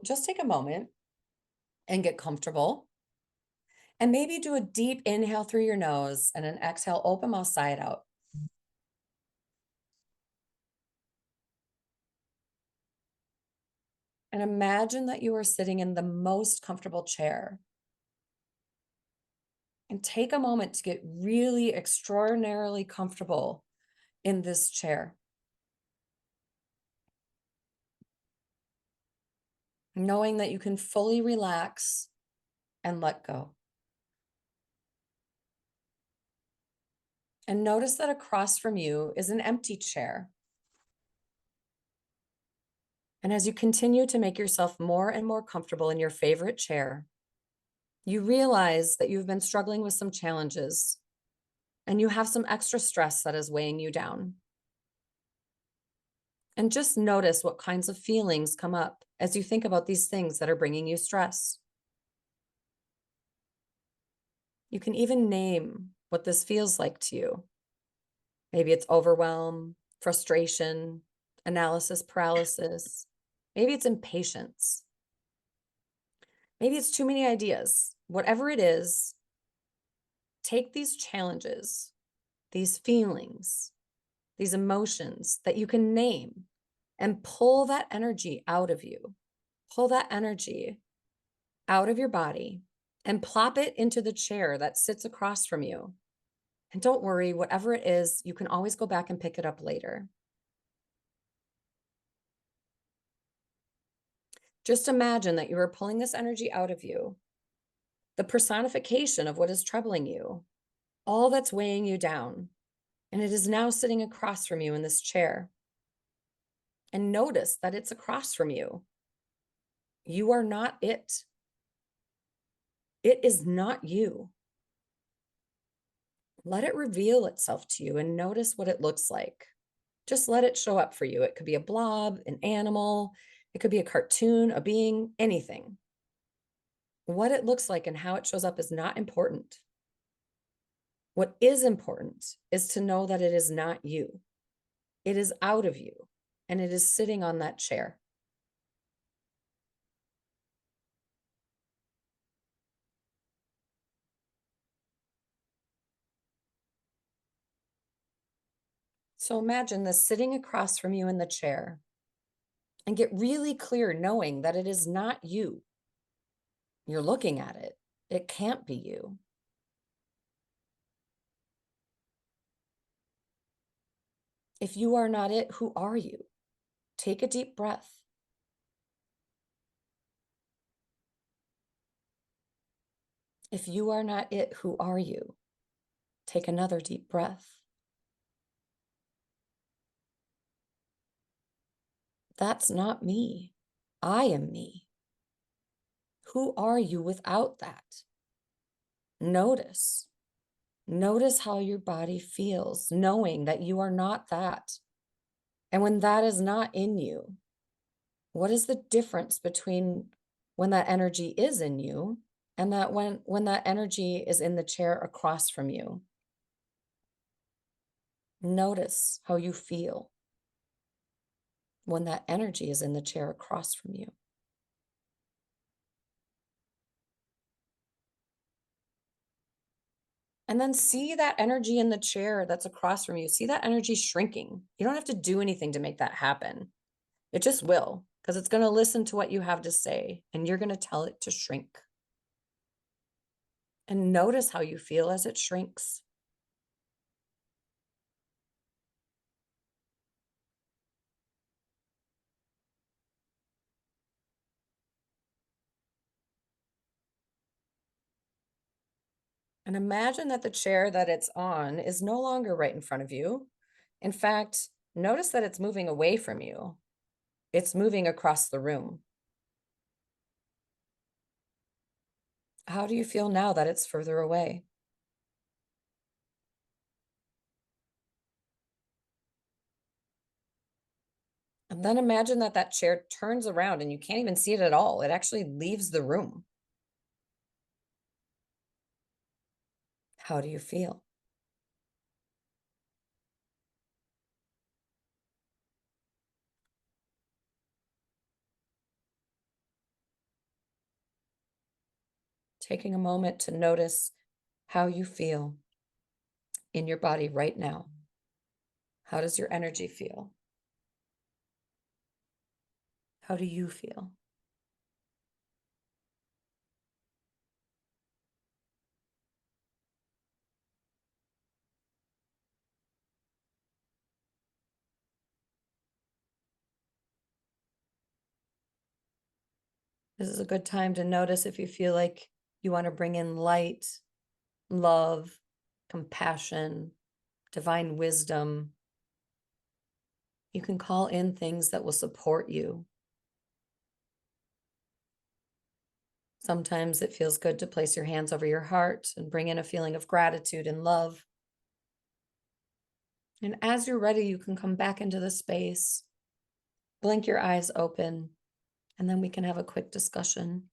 just take a moment and get comfortable. And maybe do a deep inhale through your nose and an exhale, open mouth side out. And imagine that you are sitting in the most comfortable chair. And take a moment to get really extraordinarily comfortable in this chair. Knowing that you can fully relax and let go. And notice that across from you is an empty chair. And as you continue to make yourself more and more comfortable in your favorite chair, you realize that you've been struggling with some challenges and you have some extra stress that is weighing you down. And just notice what kinds of feelings come up as you think about these things that are bringing you stress. You can even name what this feels like to you. Maybe it's overwhelm, frustration, analysis paralysis. Maybe it's impatience. Maybe it's too many ideas. Whatever it is, take these challenges, these feelings, these emotions that you can name and pull that energy out of you. Pull that energy out of your body and plop it into the chair that sits across from you. And don't worry, whatever it is, you can always go back and pick it up later. Just imagine that you are pulling this energy out of you, the personification of what is troubling you, all that's weighing you down, and it is now sitting across from you in this chair. And notice that it's across from you. You are not it. It is not you. Let it reveal itself to you and notice what it looks like. Just let it show up for you. It could be a blob, an animal, it could be a cartoon, a being, anything. What it looks like and how it shows up is not important. What is important is to know that it is not you. It is out of you, and it is sitting on that chair. So imagine this sitting across from you in the chair and get really clear knowing that it is not you. You're looking at it. It can't be you. If you are not it, who are you? Take a deep breath. If you are not it, who are you? Take another deep breath. That's not me. I am me. Who are you without that? Notice. Notice how your body feels, knowing that you are not that. And when that is not in you, what is the difference between when that energy is in you and that when that energy is in the chair across from you? Notice how you feel when that energy is in the chair across from you. And then see that energy in the chair that's across from you. See that energy shrinking. You don't have to do anything to make that happen. It just will, because it's going to listen to what you have to say and you're going to tell it to shrink. And notice how you feel as it shrinks. And imagine that the chair that it's on is no longer right in front of you. In fact, notice that it's moving away from you. It's moving across the room. How do you feel now that it's further away? And then imagine that that chair turns around and you can't even see it at all. It actually leaves the room. How do you feel? taking a moment to notice how you feel in your body right now. How does your energy feel? How do you feel? This is a good time to notice if you feel like you want to bring in light, love, compassion, divine wisdom. You can call in things that will support you. Sometimes it feels good to place your hands over your heart and bring in a feeling of gratitude and love. And as you're ready, you can come back into the space, blink your eyes open, and then we can have a quick discussion.